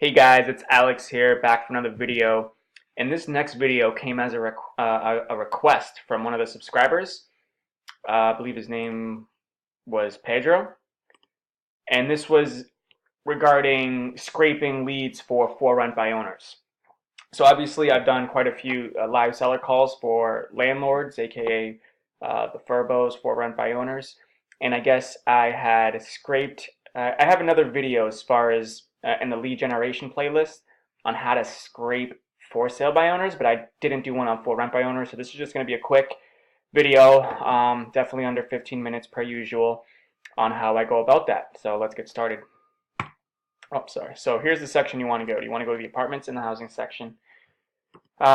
Hey guys, it's Alex here, back for another video. And this next video came as a request from one of the subscribers. I believe his name was Pedro. And this was regarding scraping leads for rent by owners. So obviously I've done quite a few live seller calls for landlords, aka the FRBOs, for rent by owners. And I guess I had scraped, I have another video as far as in the lead generation playlist on how to scrape for sale by owners, but I didn't do one on for rent by owners. So this is just going to be a quick video, definitely under 15 minutes per usual, on how I go about that. So let's get started. Oh, sorry. So here's the section you want to go to. You want to go to the apartments in the housing section.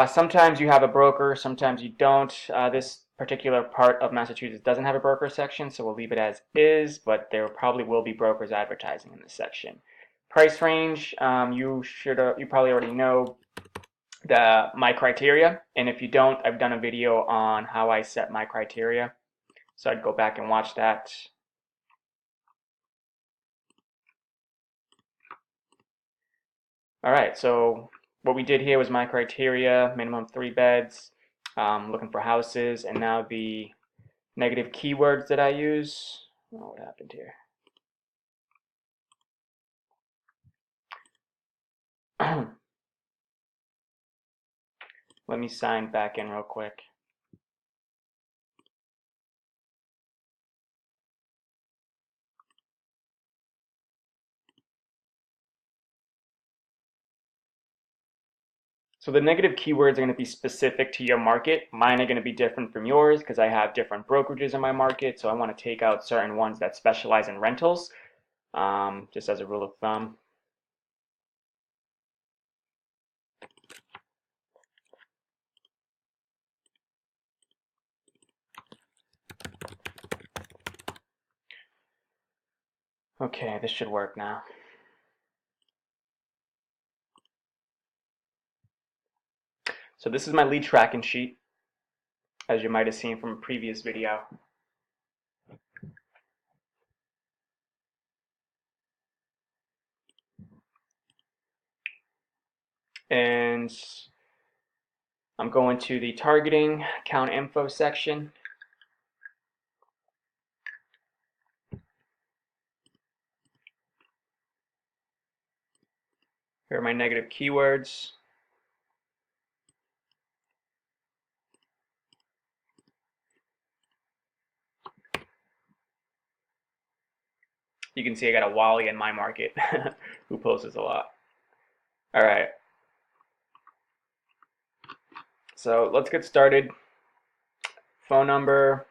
Sometimes you have a broker, sometimes you don't. This particular part of Massachusetts doesn't have a broker section, so we'll leave it as is, but there probably will be brokers advertising in this section. Price range, you probably already know my criteria, and if you don't, I've done a video on how I set my criteria, so I'd go back and watch that. All right, so what we did here was my criteria: minimum 3 beds, looking for houses, and now the negative keywords that I use. Oh, what happened here? Let me sign back in real quick. So the negative keywords are going to be specific to your market. Mine are going to be different from yours because I have different brokerages in my market. So I want to take out certain ones that specialize in rentals, just as a rule of thumb. Okay, this should work now. So this is my lead tracking sheet, as you might have seen from a previous video. And I'm going to the targeting account info section. Here are my negative keywords. You can see I got a Wally in my market who posts a lot. All right. So let's get started. Phone number.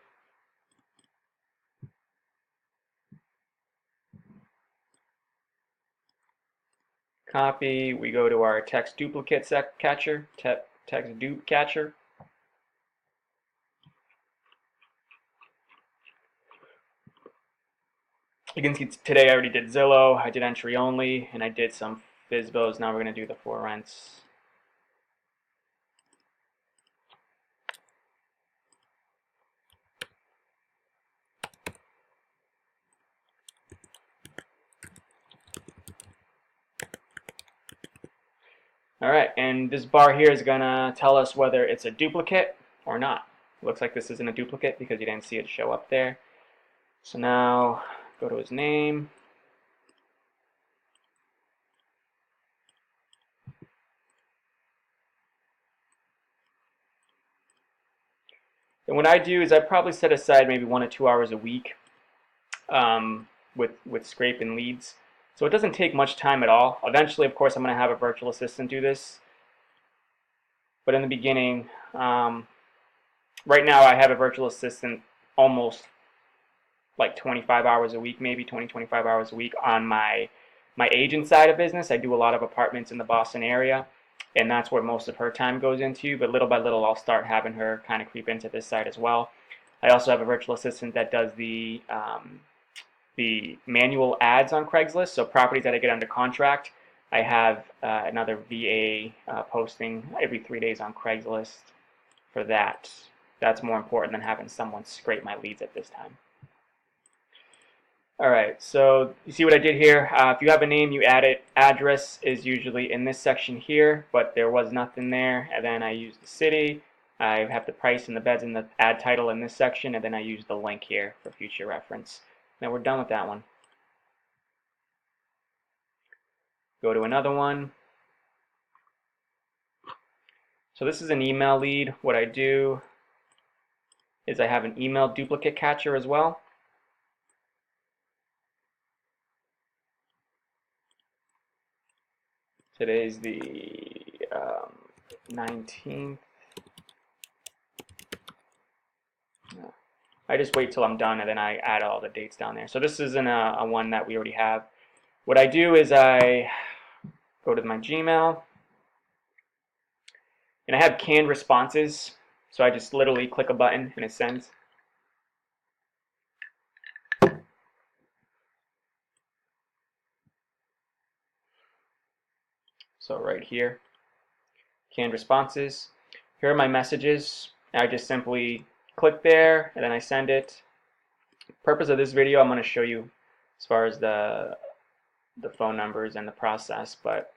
Copy. We go to our text duplicate catcher, text dupe catcher. You can see today I already did Zillow, I did entry only, and I did some FSBOs. Now we're going to do the for rents. All right, and this bar here is going to tell us whether it's a duplicate or not. It looks like this isn't a duplicate because you didn't see it show up there. So now go to his name. And what I do is I probably set aside maybe 1 to 2 hours a week with scraping leads. So it doesn't take much time at all. Eventually, of course, I'm going to have a virtual assistant do this. But in the beginning, right now I have a virtual assistant almost like 25 hours a week, maybe 25 hours a week on my agent side of business. I do a lot of apartments in the Boston area, and that's where most of her time goes into. But little by little, I'll start having her kind of creep into this side as well. I also have a virtual assistant that does the manual ads on Craigslist. So properties that I get under contract, I have another VA posting every 3 days on Craigslist for that. That's more important than having someone scrape my leads at this time. All right, so you see what I did here. If you have a name, you add it. Address is usually in this section here, but there was nothing there. And then I use the city. I have the price and the beds and the add title in this section, and then I use the link here for future reference. Now we're done with that one. Go to another one. So this is an email lead. What I do is I have an email duplicate catcher as well. Today's the 19th. I just wait till I'm done and then I add all the dates down there. So this isn't a one that we already have. What I do is I go to my Gmail and I have canned responses. So I just literally click a button and it sends. So right here, canned responses. Here are my messages. I just simply click there and then I send it. Purpose of this video, I'm going to show you as far as the phone numbers and the process, but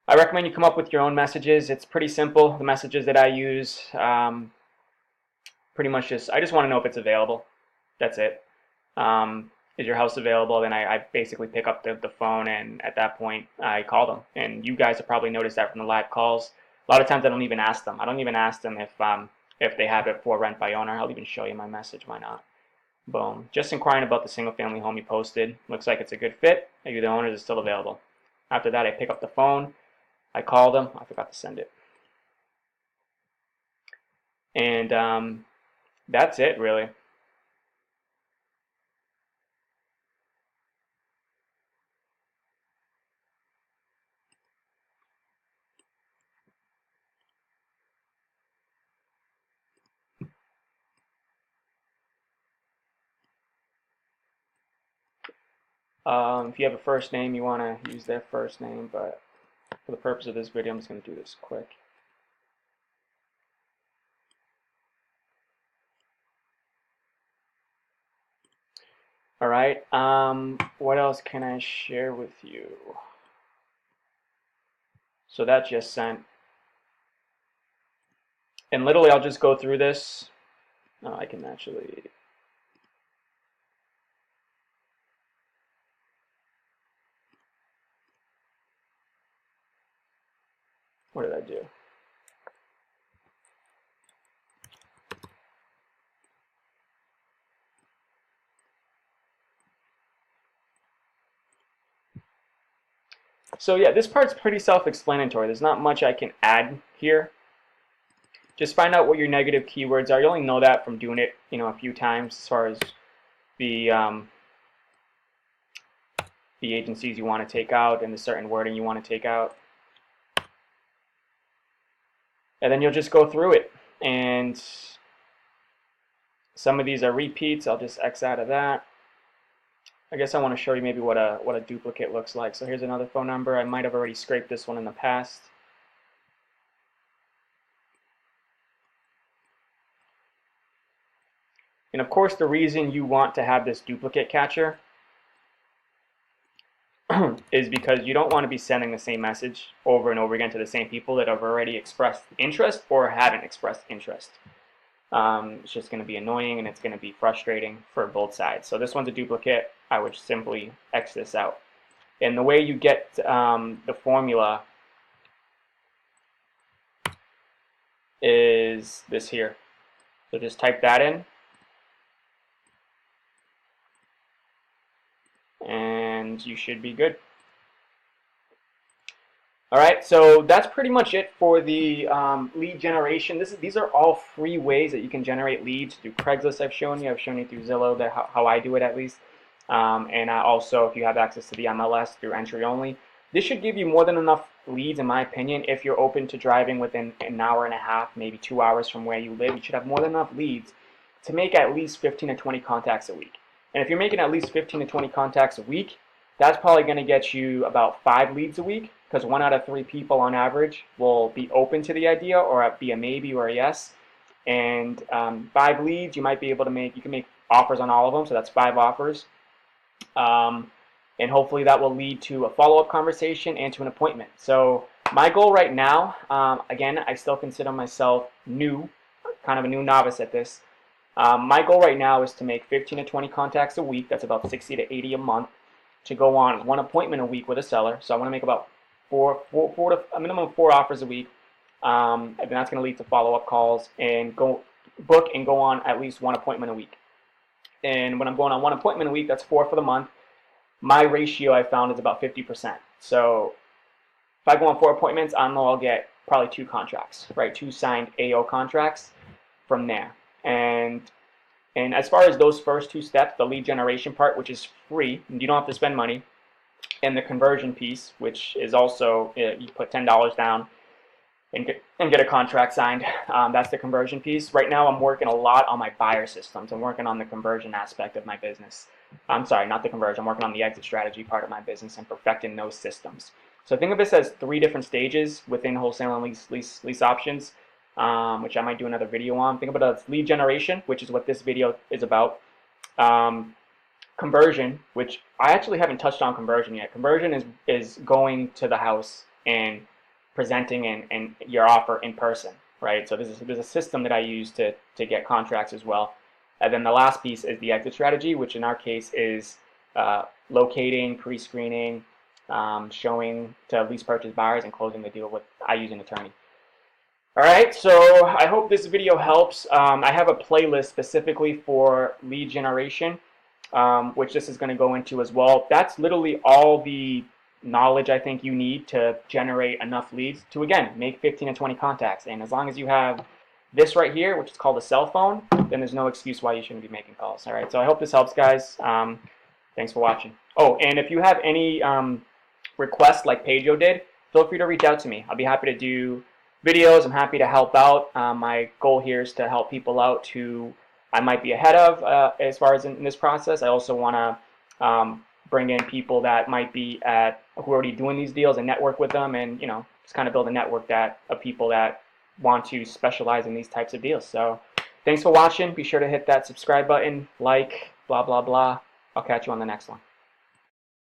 I recommend you come up with your own messages. It's pretty simple. The messages that I use, pretty much I just want to know if it's available. That's it. Is your house available? Then I basically pick up the phone, and at that point I call them. And you guys have probably noticed that from the live calls. A lot of times I don't even ask them. I don't even ask them if they have it for rent by owner. I'll even show you my message. Why not? Boom. Just inquiring about the single family home you posted. Looks like it's a good fit. Maybe the owners is still available. After that, I pick up the phone. I call them. I forgot to send it. And that's it, really. If you have a first name, you want to use their first name, but for the purpose of this video, I'm just going to do this quick. All right, what else can I share with you? So that just sent. And literally, I'll just go through this. I can actually. What did I do? So yeah, this part's pretty self-explanatory. There's not much I can add here. Just find out what your negative keywords are. You only know that from doing it, a few times as far as the agencies you want to take out and the certain wording you want to take out. And then you'll just go through it. And some of these are repeats. I'll just X out of that. I guess I want to show you maybe what a duplicate looks like. So here's another phone number. I might have already scraped this one in the past. And of course, the reason you want to have this duplicate catcher is because you don't want to be sending the same message over and over again to the same people that have already expressed interest or haven't expressed interest. It's just going to be annoying and it's going to be frustrating for both sides. So this one's a duplicate. I would simply X this out. And the way you get the formula is this here. So just type that in. And you should be good. All right, so that's pretty much it for the lead generation. These are all free ways that you can generate leads through Craigslist. I've shown you through Zillow, how I do it at least. And also, if you have access to the MLS through entry only, this should give you more than enough leads, in my opinion. If you're open to driving within an hour and a half, maybe 2 hours from where you live, you should have more than enough leads to make at least 15 to 20 contacts a week. And if you're making at least 15 to 20 contacts a week, that's probably going to get you about 5 leads a week, because 1 out of 3 people on average will be open to the idea or be a maybe or a yes. And 5 leads, you might be able to you can make offers on all of them, so that's 5 offers. And hopefully that will lead to a follow-up conversation and to an appointment. So my goal right now, again, I still consider myself new, kind of a new novice at this. My goal right now is to make 15 to 20 contacts a week. That's about 60 to 80 a month, to go on one appointment a week with a seller. So I want to make about a minimum of 4 offers a week. And that's going to lead to follow-up calls and go book and go on at least one appointment a week. And when I'm going on one appointment a week, that's 4 for the month. My ratio I found is about 50%. So if I go on 4 appointments, I know I'll get probably 2 contracts, right? 2 signed AO contracts from there. And as far as those first 2 steps, the lead generation part, which is free, you don't have to spend money, and the conversion piece, which is also, you put $10 down and get a contract signed. That's the conversion piece. Right now I'm working a lot on my buyer systems. I'm working on the conversion aspect of my business. I'm sorry, not the conversion. I'm working on the exit strategy part of my business and perfecting those systems. So think of this as 3 different stages within wholesaling lease options, which I might do another video on. Think about it as lead generation, which is what this video is about. Conversion, which I actually haven't touched on conversion yet. Conversion is going to the house and presenting and your offer in person, right? So there's a system that I use to get contracts as well. And then the last piece is the exit strategy, which in our case is locating, pre-screening, showing to lease purchase buyers, and closing the deal with, I use an attorney. All right, so I hope this video helps. I have a playlist specifically for lead generation, which this is going to go into as well. That's literally all the knowledge I think you need to generate enough leads to, again, make 15 to 20 contacts. And as long as you have this right here, which is called a cell phone, then there's no excuse why you shouldn't be making calls. All right, so I hope this helps, guys. Thanks for watching. Oh, and if you have any requests like Pedro did, feel free to reach out to me. I'll be happy to do videos. I'm happy to help out. My goal here is to help people out who I might be ahead of as far as in this process. I also want to bring in people that might be who are already doing these deals and network with them, and just kind of build a network of people that want to specialize in these types of deals. So thanks for watching. Be sure to hit that subscribe button, like, blah blah blah. I'll catch you on the next one.